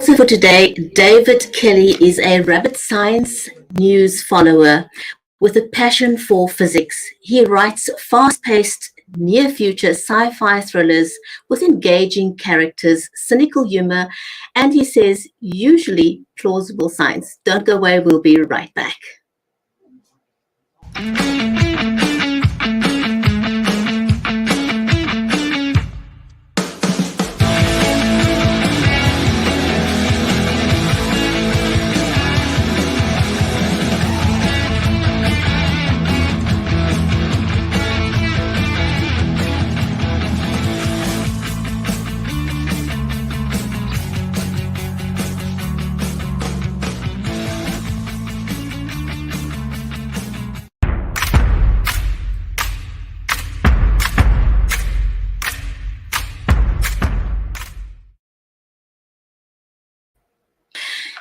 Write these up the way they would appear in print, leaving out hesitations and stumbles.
Also for today, David Kelly is a rabid science news follower with a passion for physics. He writes fast-paced, near-future sci-fi thrillers with engaging characters, cynical humor, and he says usually plausible science. Don't go away, we'll be right back.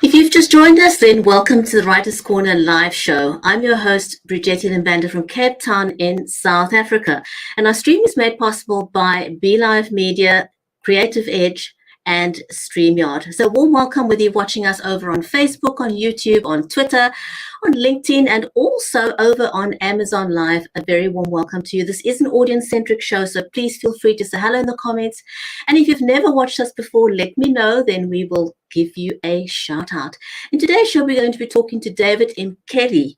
If you've just joined us, then welcome to the Writers' Corner live show. I'm your host, Bridget Lembanda from Cape Town in South Africa. And our stream is made possible by BeLive Media, Creative Edge, and StreamYard. So warm welcome whether you're watching us over on Facebook, on YouTube, on Twitter, on LinkedIn, and also over on Amazon Live. A very warm welcome to you. This is an audience-centric show, so please feel free to say hello in the comments. And if you've never watched us before, let me know, then we will give you a shout out. In today's show, we're going to be talking to David M. Kelly.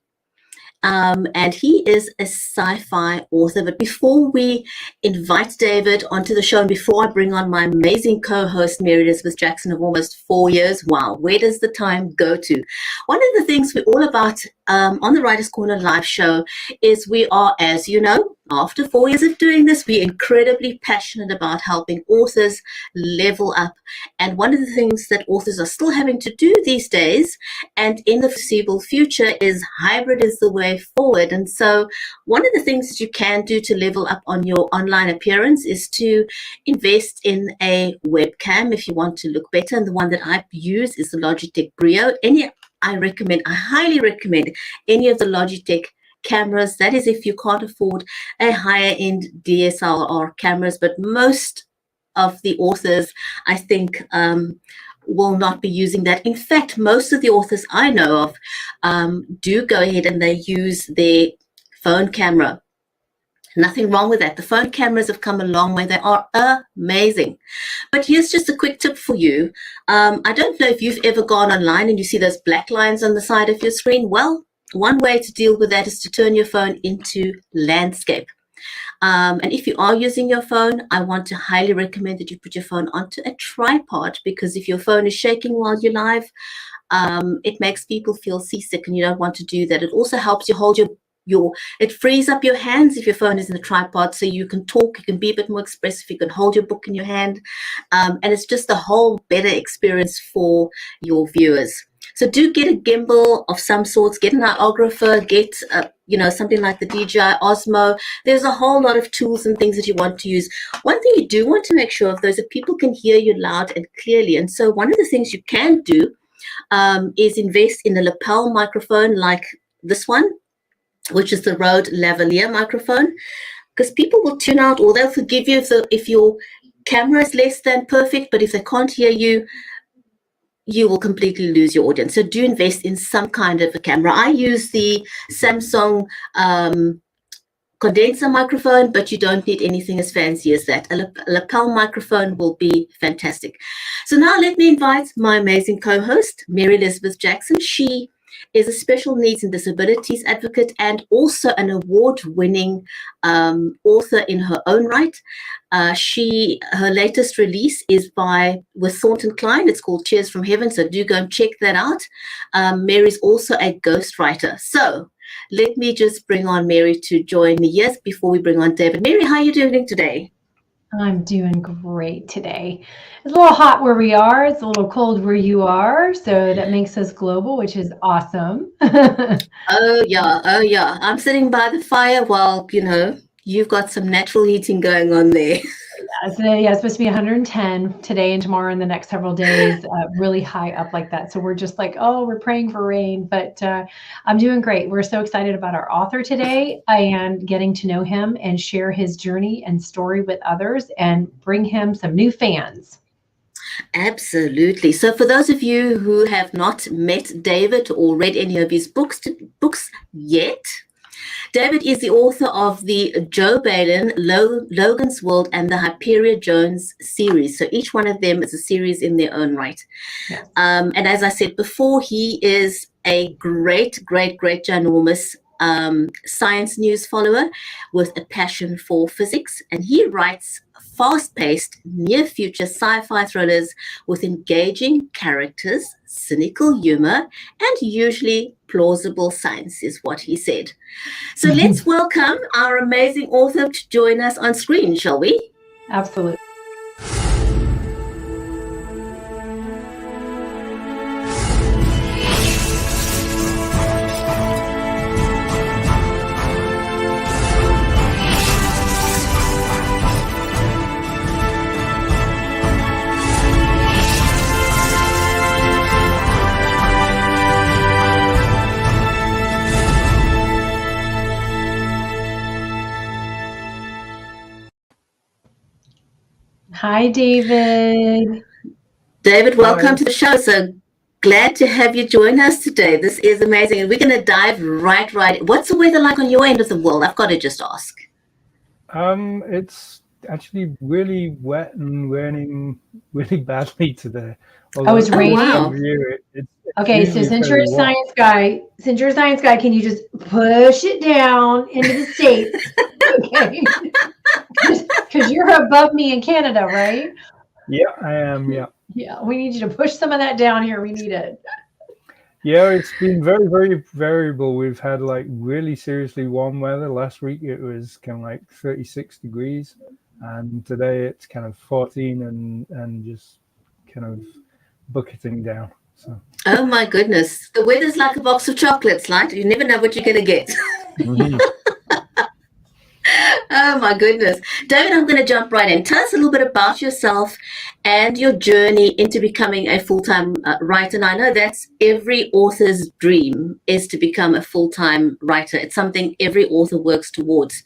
And he is a sci-fi author. But before we invite David onto the show, and before I bring on my amazing co-host, Mary Elizabeth Jackson, of almost 4 years, wow, where does the time go to? One of the things we're all about on the Writers' Corner live show is we are, as you know, after 4 years of doing this, we're incredibly passionate about helping authors level up. And one of the things that authors are still having to do these days and in the foreseeable future is hybrid is the way forward. And so one of the things that you can do to level up on your online appearance is to invest in a webcam if you want to look better. And the one that I use is the Logitech Brio. I highly recommend any of the Logitech cameras. That is if you can't afford a higher end DSLR cameras, but most of the authors, I think, will not be using that. In fact, most of the authors I know of do go ahead and they use their phone camera. Nothing wrong with that. The phone cameras have come a long way. They are amazing. But here's just a quick tip for you. I don't know if you've ever gone online and you see those black lines on the side of your screen. Well, one way to deal with that is to turn your phone into landscape. And if you are using your phone, I want to highly recommend that you put your phone onto a tripod, because if your phone is shaking while you're live, it makes people feel seasick, and you don't want to do that. It also helps you hold it frees up your hands if your phone is in the tripod, so you can talk, you can be a bit more expressive, you can hold your book in your hand, and it's just a whole better experience for your viewers. So do get a gimbal of some sorts, get an ioographer, get something like the DJI Osmo. There's a whole lot of tools and things that you want to use. One thing you do want to make sure of, though, is that people can hear you loud and clearly. And so one of the things you can do is invest in a lapel microphone like this one, which is the Rode lavalier microphone, because people will tune out, or they'll forgive you if your camera is less than perfect, but if they can't hear you, you will completely lose your audience. So do invest in some kind of a camera. I use the Samsung condenser microphone, but you don't need anything as fancy as that. A lapel microphone will be fantastic. So now let me invite my amazing co-host, Mary Elizabeth Jackson. She is a special needs and disabilities advocate and also an award-winning author in her own right. Her latest release is with Thornton Klein. It's called Cheers from Heaven, so do go and check that out. Mary's also a ghostwriter. So let me just bring on Mary to join me here before we bring on David. Mary, how are you doing today? I'm doing great today. It's a little hot where we are. It's a little cold where you are. So that makes us global, which is awesome. Oh, yeah. I'm sitting by the fire while, you've got some natural heating going on there. Yeah, it's supposed to be 110 today and tomorrow and the next several days, really high up like that. So we're just like, we're praying for rain, but I'm doing great. We're so excited about our author today and getting to know him and share his journey and story with others and bring him some new fans. Absolutely. So for those of you who have not met David or read any of his books yet, David is the author of the Joe Ballen, Logan's World, and the Hyperia Jones series. So each one of them is a series in their own right. Yes. And as I said before, he is a great, ginormous science news follower with a passion for physics. And he writes fast-paced, near-future sci-fi thrillers with engaging characters, cynical humor, and usually plausible science, is what he said. So let's welcome our amazing author to join us on screen, shall we? Absolutely. Hi, David. David, welcome to the show. So glad to have you join us today. This is amazing. And we're going to dive right. What's the weather like on your end of the world? I've got to just ask. It's actually really wet and raining really badly today. Oh, it's raining? Wow. Okay, so since you're a science guy, can you just push it down into the States? Okay. Because you're above me in Canada, right? Yeah, I am, yeah. Yeah, we need you to push some of that down here. We need it. Yeah, it's been very, very variable. We've had like really seriously warm weather. Last week it was kind of like 36 degrees. And today it's kind of 14 and just kind of bucketing down. So. Oh my goodness. The weather's like a box of chocolates, right? You never know what you're going to get. Mm-hmm. Oh my goodness. David, I'm going to jump right in. Tell us a little bit about yourself and your journey into becoming a full-time writer. And I know that's every author's dream, is to become a full-time writer. It's something every author works towards.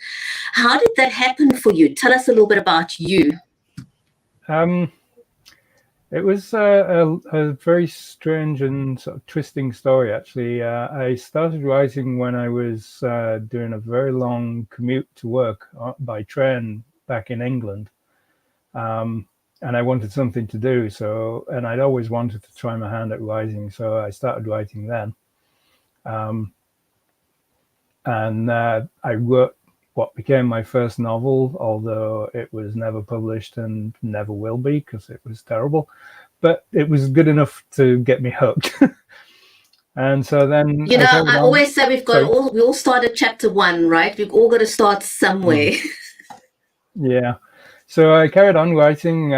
How did that happen for you? Tell us a little bit about you. It was a very strange and sort of twisting story, actually. I started writing when I was doing a very long commute to work by train back in England. And I wanted something to do. And I'd always wanted to try my hand at writing. So I started writing then. And I wrote what became my first novel, although it was never published and never will be because it was terrible, but it was good enough to get me hooked. And so then, I always say we all start at chapter 1, right? We've all got to start somewhere. Yeah. So I carried on writing,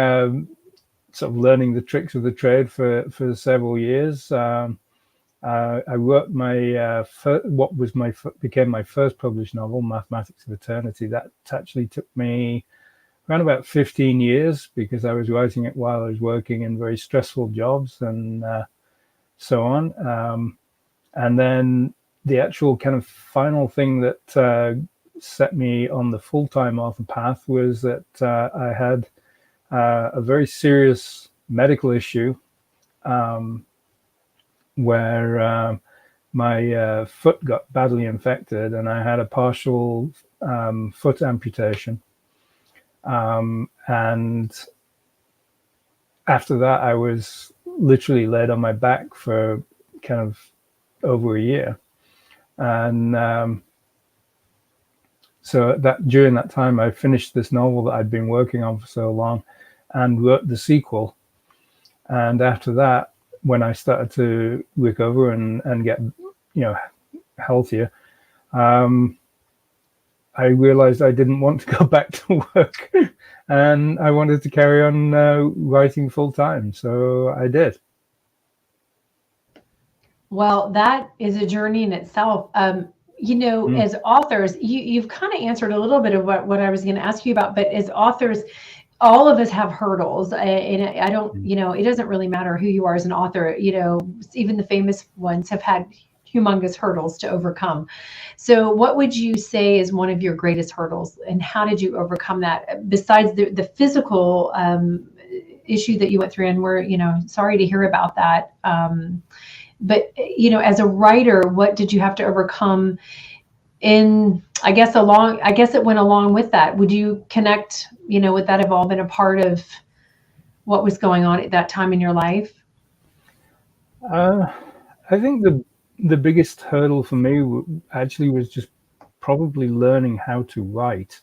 sort of learning the tricks of the trade for several years. I wrote my became my first published novel, Mathematics of Eternity. That actually took me around about 15 years because I was writing it while I was working in very stressful jobs and so on. And then the actual kind of final thing that set me on the full-time author path was that I had a very serious medical issue where my foot got badly infected and I had a partial foot amputation. And after that, I was literally laid on my back for kind of over a year. And so during that time, I finished this novel that I'd been working on for so long and wrote the sequel. And after that, when I started to recover and get, healthier, I realized I didn't want to go back to work and I wanted to carry on writing full time. So I did. Well, that is a journey in itself. As authors, you've kind of answered a little bit of what I was going to ask you about, but as authors, all of us have hurdles, and I don't, it doesn't really matter who you are as an author. Even the famous ones have had humongous hurdles to overcome. So what would you say is one of your greatest hurdles, and how did you overcome that? Besides the physical issue that you went through, and we're, sorry to hear about that. But, as a writer, what did you have to overcome I guess it went along with that. Would you connect, would that have all been a part of what was going on at that time in your life? I think the biggest hurdle for me actually was just probably learning how to write.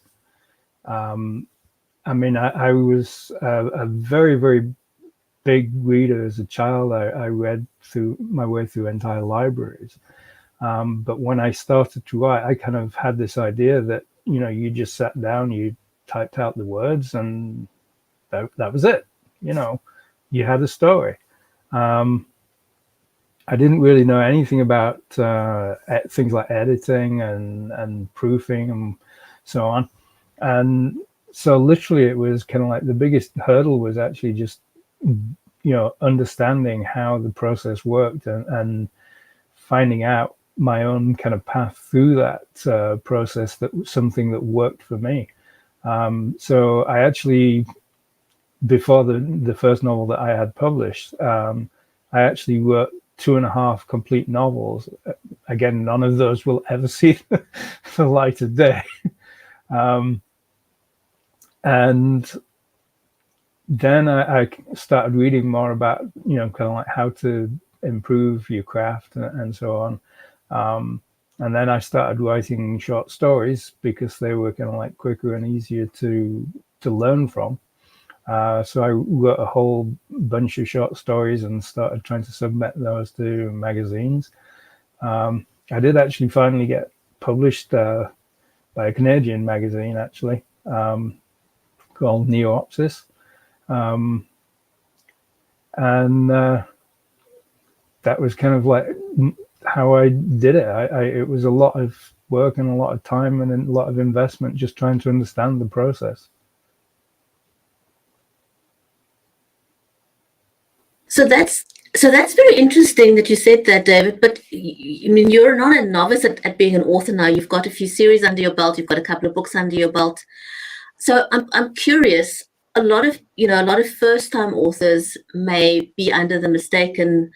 I was a very, very big reader as a child. I read through my way through entire libraries. But when I started to write, I kind of had this idea that, you just sat down, you typed out the words, and that was it. You had a story. I didn't really know anything about things like editing and proofing and so on. And so literally it was kind of like the biggest hurdle was actually just, understanding how the process worked and finding out my own kind of path through that process, that was something that worked for me. So I actually, before the first novel that I had published, I actually wrote 2.5 complete novels. Again, none of those will ever see the light of day. And then I started reading more about, kind of like how to improve your craft and so on. And then I started writing short stories because they were kind of like quicker and easier to learn from. So I wrote a whole bunch of short stories and started trying to submit those to magazines. I did actually finally get published by a Canadian magazine, actually, called Neopsis. And that was kind of like how I did it. It was a lot of work and a lot of time and a lot of investment just trying to understand the process. So that's very interesting that you said that, David. But you're not a novice at being an author now. You've got a few series under your belt. You've got a couple of books under your belt. So I'm curious. A lot of first-time authors may be under the mistaken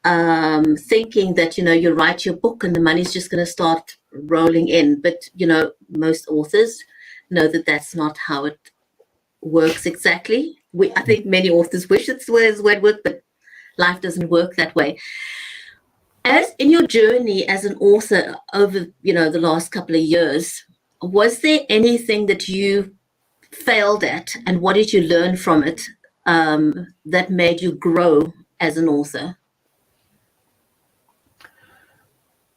thinking that you write your book and the money's just going to start rolling in. But most authors know that that's not how it works exactly. I think many authors wish it's the way it works, but life doesn't work that way. As in your journey as an author over the last couple of years, was there anything that you failed at, and what did you learn from it that made you grow as an author?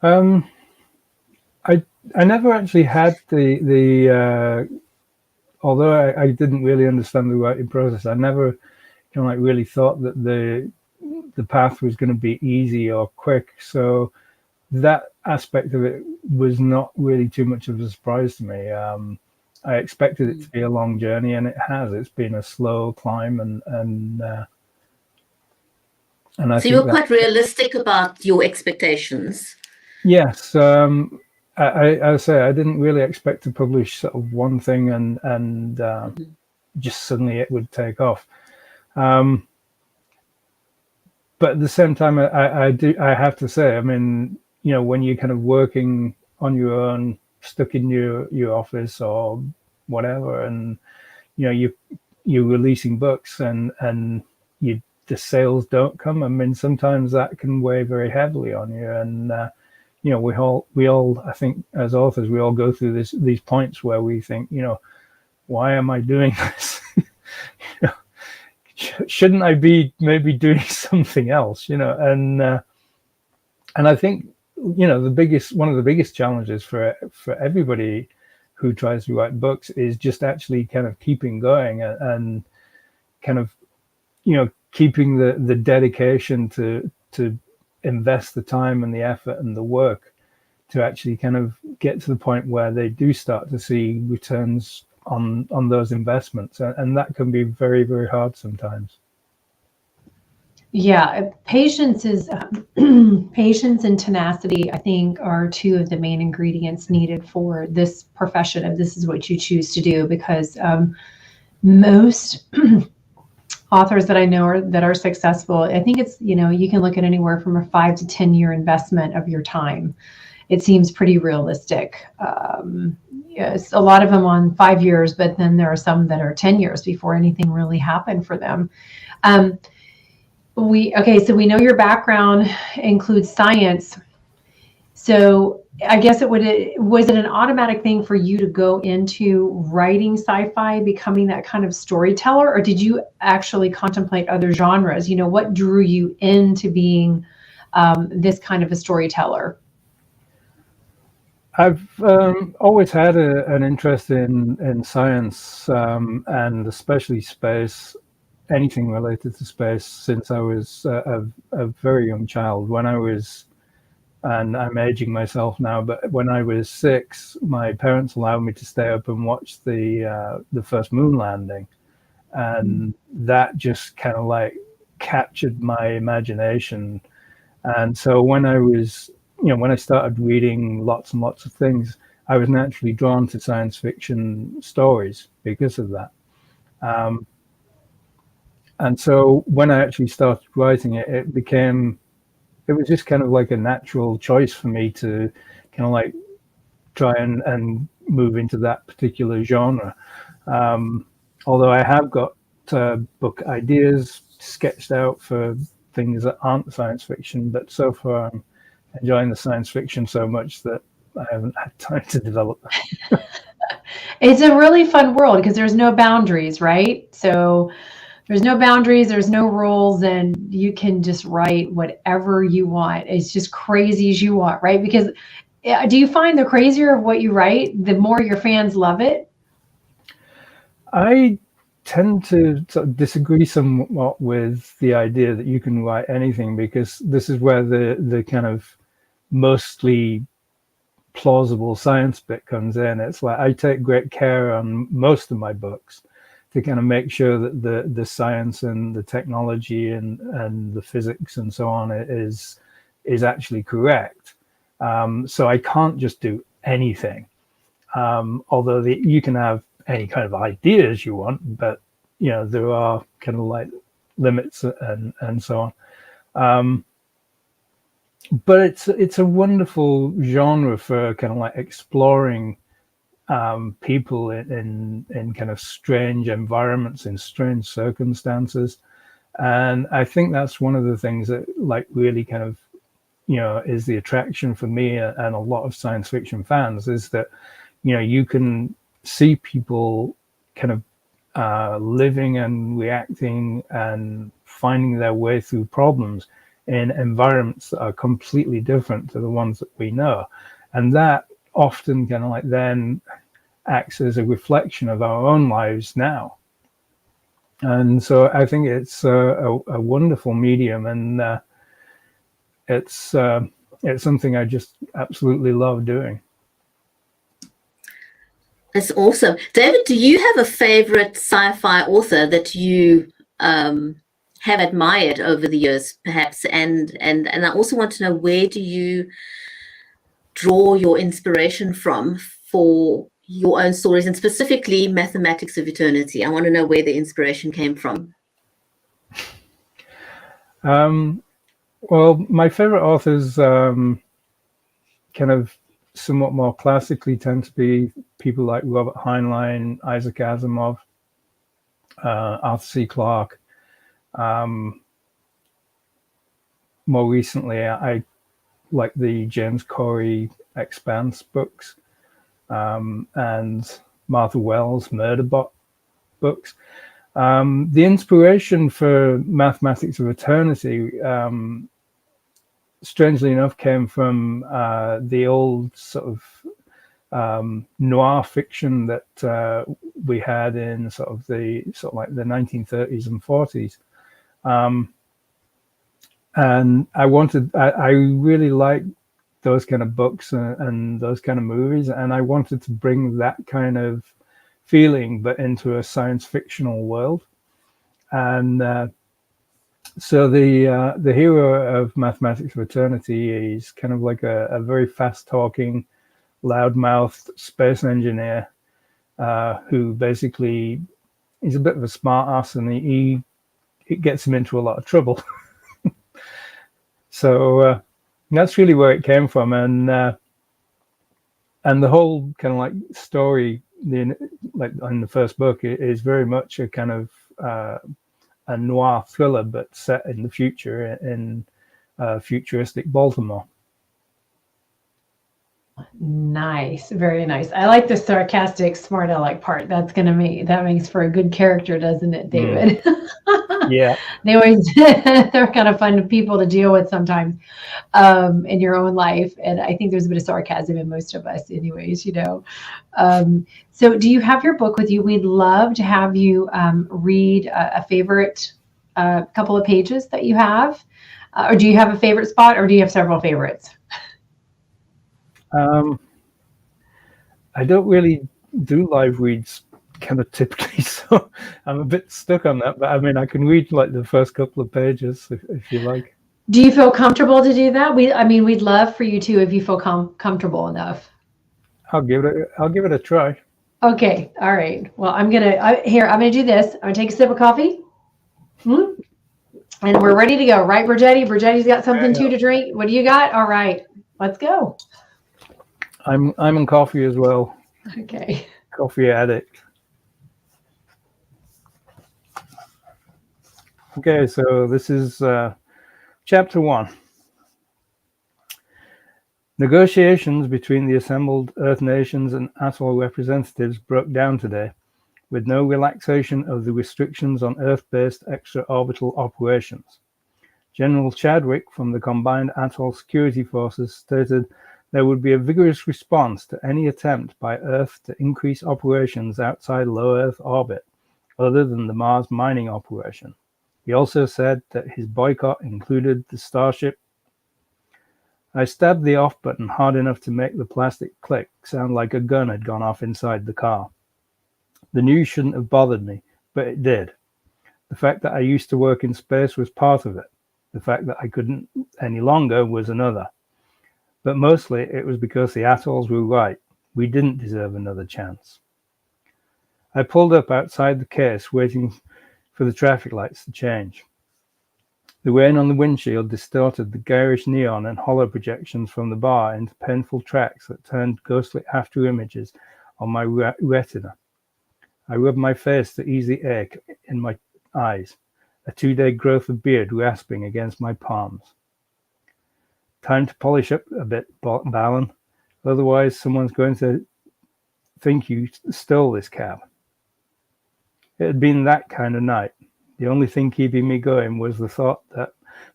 I never actually had the although I didn't really understand the writing process, I never really thought that the path was going to be easy or quick. So that aspect of it was not really too much of a surprise to me. I expected it to be a long journey, and it has. It's been a slow climb, and I so you were quite realistic about your expectations. Yes. I say I didn't really expect to publish sort of one thing and just suddenly it would take off. But at the same time, I have to say, when you're kind of working on your own, stuck in your office or whatever, and you're releasing books and the sales don't come. Sometimes that can weigh very heavily on you, and we all, I think, as authors, we all go through these points where we think, why am I doing this? Shouldn't I be maybe doing something else? And I think one of the biggest challenges for everybody who tries to write books is just actually kind of keeping going and kind of keeping the dedication to invest the time and the effort and the work to actually kind of get to the point where they do start to see returns on those investments, and that can be very, very hard sometimes. Yeah, patience and tenacity, I think, are two of the main ingredients needed for this profession, if this is what you choose to do, because most authors that I know that are successful, I think it's, you can look at anywhere from a 5 to 10 year investment of your time. It seems pretty realistic. Yes, a lot of them on 5 years, but then there are some that are 10 years before anything really happened for them. So we know your background includes science. So I guess was it an automatic thing for you to go into writing sci-fi, becoming that kind of storyteller, or did you actually contemplate other genres? What drew you into being this kind of a storyteller? I've always had an interest in science, and especially space, anything related to space, since I was a very young child. And I'm aging myself now, but when I was 6, my parents allowed me to stay up and watch the first moon landing, and that just kind of like captured my imagination. And so when I started reading lots and lots of things, I was naturally drawn to science fiction stories because of that. And so when I actually started writing it, it was just kind of like a natural choice for me to kind of like try and move into that particular genre. Although I have got book ideas sketched out for things that aren't science fiction, but so far I'm enjoying the science fiction so much that I haven't had time to develop that. It's a really fun world because there's no boundaries, right? So there's no boundaries, there's no rules, and you can just write whatever you want. It's just crazy as you want, right? Because do you find the crazier of what you write, the more your fans love it? I tend to sort of disagree somewhat with the idea that you can write anything, because this is where the kind of mostly plausible science bit comes in. It's like I take great care on most of my books to kind of make sure that the science and the technology and the physics and so on is actually correct. So I can't just do anything. Although you can have any kind of ideas you want, but there are kind of like limits and so on. But it's a wonderful genre for kind of like exploring people in kind of strange environments, in strange circumstances. And I think that's one of the things that like really kind of, is the attraction for me and a lot of science fiction fans, is that, you can see people kind of living and reacting and finding their way through problems in environments that are completely different to the ones that we know. And that often kind of like then acts as a reflection of our own lives now. And so I think it's a wonderful medium, and it's something I just absolutely love doing. That's awesome. David, do you have a favorite sci-fi author that you have admired over the years, perhaps? And I also want to know, where do you draw your inspiration from for your own stories, and specifically Mathematics of Eternity? I want to know where the inspiration came from. Well, my favorite authors kind of somewhat more classically tend to be people like Robert Heinlein, Isaac Asimov, Arthur C. Clarke. More recently, I like the James Corey Expanse books, and Martha Wells' Murderbot books. The inspiration for Mathematics of Eternity, strangely enough, came from the old sort of noir fiction that we had in sort of like the 1930s and 40s. And I really liked those kind of books and those kind of movies, and I wanted to bring that kind of feeling but into a science fictional world. And so the hero of Mathematics of Eternity is kind of like a very fast talking, loudmouthed space engineer who basically, he's a bit of a smart ass, and he it gets him into a lot of trouble. So that's really where it came from, and the whole kind of like story, like in the first book, is very much a kind of a noir thriller, but set in the future in futuristic Baltimore. Nice, very nice. I like the sarcastic, smart aleck part. That makes for a good character, doesn't it, David? Yeah. They're kind of fun people to deal with sometimes in your own life, and I think there's a bit of sarcasm in most of us, anyways. So, do you have your book with you? We'd love to have you read a favorite couple of pages that you have, or do you have a favorite spot, or do you have several favorites? I don't really do live reads kind of typically, so I'm a bit stuck on that. But I mean, I can read like the first couple of pages if you like. Do you feel comfortable to do that? We'd love for you to, if you feel comfortable enough. I'll give it a try. Okay, all right. Well, I'm gonna do this. I'm gonna take a sip of coffee. And we're ready to go, right, Brigetti? Brigetti's got something too to drink. What do you got? All right, let's go. I'm on coffee as well. Okay. Coffee addict. Okay, so this is chapter 1. Negotiations between the assembled Earth nations and atoll representatives broke down today, with no relaxation of the restrictions on Earth-based extra-orbital operations. General Chadwick from the Combined Atoll Security Forces stated there would be a vigorous response to any attempt by Earth to increase operations outside low Earth orbit, other than the Mars mining operation. He also said that his boycott included the Starship. I stabbed the off button hard enough to make the plastic click sound like a gun had gone off inside the car. The news shouldn't have bothered me, but it did. The fact that I used to work in space was part of it. The fact that I couldn't any longer was another. But mostly it was because the atolls were right. We didn't deserve another chance. I pulled up outside the case, waiting for the traffic lights to change. The rain on the windshield distorted the garish neon and hollow projections from the bar into painful tracks that turned ghostly after images on my retina. I rubbed my face to ease the ache in my eyes, a 2-day growth of beard rasping against my palms. Time to polish up a bit, Ballen. Otherwise, someone's going to think you stole this cab. It had been that kind of night. The only thing keeping me going was the thought that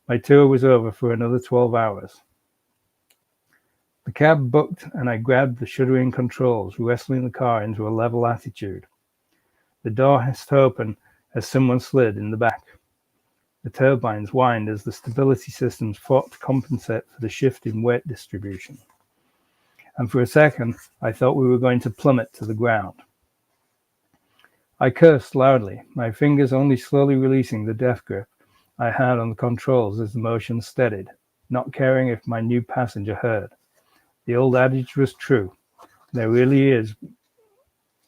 my tour was over for another 12 hours. The cab booked, and I grabbed the shuddering controls, wrestling the car into a level attitude. The door hissed open as someone slid in the back. The turbines whined as the stability systems fought to compensate for the shift in weight distribution. And for a second, I thought we were going to plummet to the ground. I cursed loudly, my fingers only slowly releasing the death grip I had on the controls as the motion steadied, not caring if my new passenger heard. The old adage was true. There really is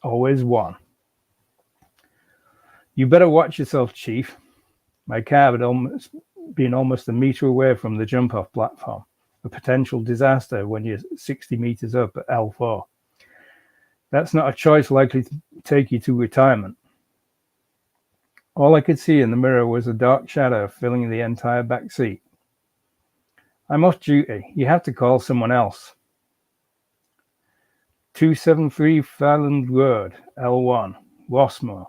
always one. You better watch yourself, Chief. My cab had been almost a meter away from the jump-off platform, a potential disaster when you're 60 meters up at L4. That's not a choice likely to take you to retirement. All I could see in the mirror was a dark shadow filling the entire back seat. I'm off duty. You have to call someone else. 273 Farland Road, L1, Rossmore.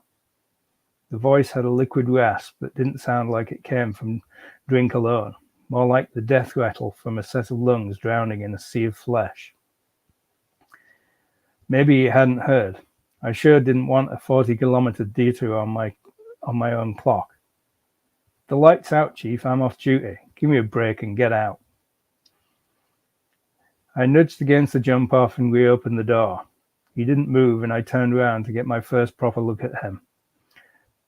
The voice had a liquid rasp that didn't sound like it came from drink alone, more like the death rattle from a set of lungs drowning in a sea of flesh. Maybe he hadn't heard. I sure didn't want a 40-kilometer detour on my own clock. The light's out, Chief. I'm off duty. Give me a break and get out. I nudged against the jump off and reopened the door. He didn't move, and I turned around to get my first proper look at him.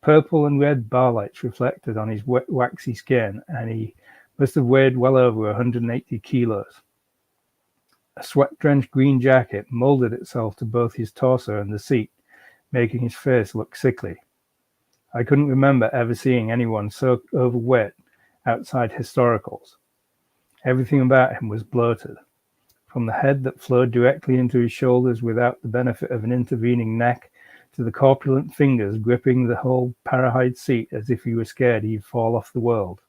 Purple and red bar lights reflected on his waxy skin, and he must have weighed well over 180 kilos. A sweat-drenched green jacket molded itself to both his torso and the seat, making his face look sickly. I couldn't remember ever seeing anyone so overweight outside historicals. Everything about him was bloated, from the head that flowed directly into his shoulders without the benefit of an intervening neck, to the corpulent fingers gripping the whole parahide seat as if he were scared he'd fall off the world.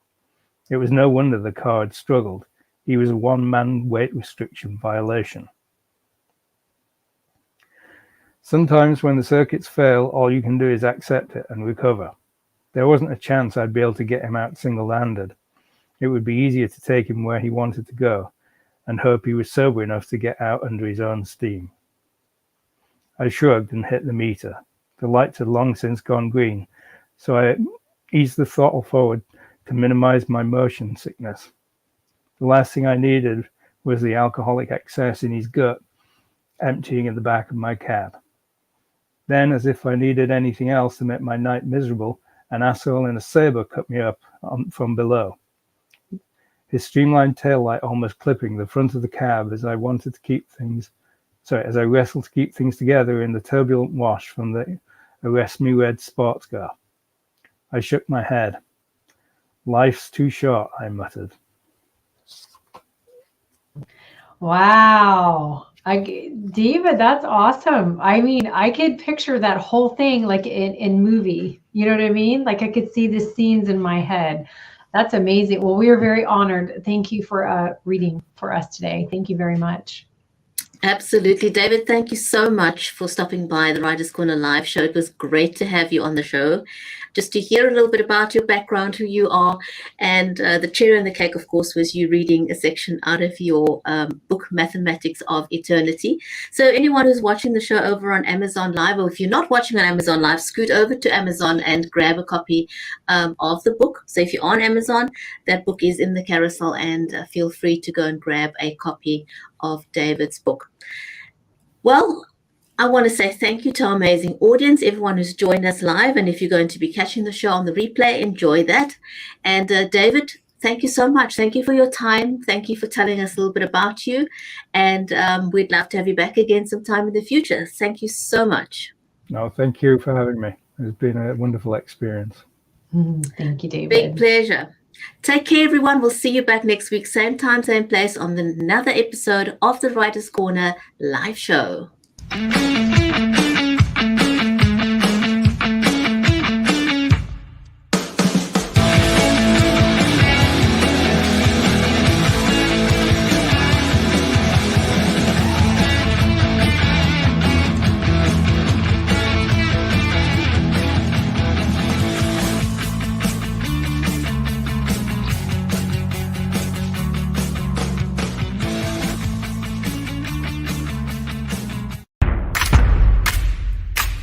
It was no wonder the car had struggled. He was a one-man weight restriction violation. Sometimes when the circuits fail, all you can do is accept it and recover. There wasn't a chance I'd be able to get him out single-handed. It would be easier to take him where he wanted to go and hope he was sober enough to get out under his own steam. I shrugged and hit the meter. The lights had long since gone green, so I eased the throttle forward to minimize my motion sickness. The last thing I needed was the alcoholic excess in his gut emptying in the back of my cab. Then, as if I needed anything else to make my night miserable, an asshole in a Sabre cut me up from below, his streamlined taillight almost clipping the front of the cab as I wrestled to keep things together in the turbulent wash from the Arrest Me red sports car. I shook my head. Life's too short, I muttered. Wow. David, that's awesome. I mean, I could picture that whole thing like in movie. You know what I mean? Like I could see the scenes in my head. That's amazing. Well, we are very honored. Thank you for reading for us today. Thank you very much. Absolutely. David, thank you so much for stopping by the Writers' Corner live show. It was great to have you on the show. Just to hear a little bit about your background, who you are, and the cherry on the cake, of course, was you reading a section out of your book, Mathematics of Eternity. So anyone who's watching the show over on Amazon Live, or if you're not watching on Amazon Live, scoot over to Amazon and grab a copy of the book. So if you're on Amazon, that book is in the carousel, and feel free to go and grab a copy of David's book. Well, I want to say thank you to our amazing audience, everyone who's joined us live. And if you're going to be catching the show on the replay, enjoy that. And David, thank you so much. Thank you for your time. Thank you for telling us a little bit about you. And we'd love to have you back again sometime in the future. Thank you so much. No, thank you for having me. It's been a wonderful experience. Thank you, David. Big pleasure. Take care, everyone. We'll see you back next week, same time, same place, on another episode of the Writers' Corner live show.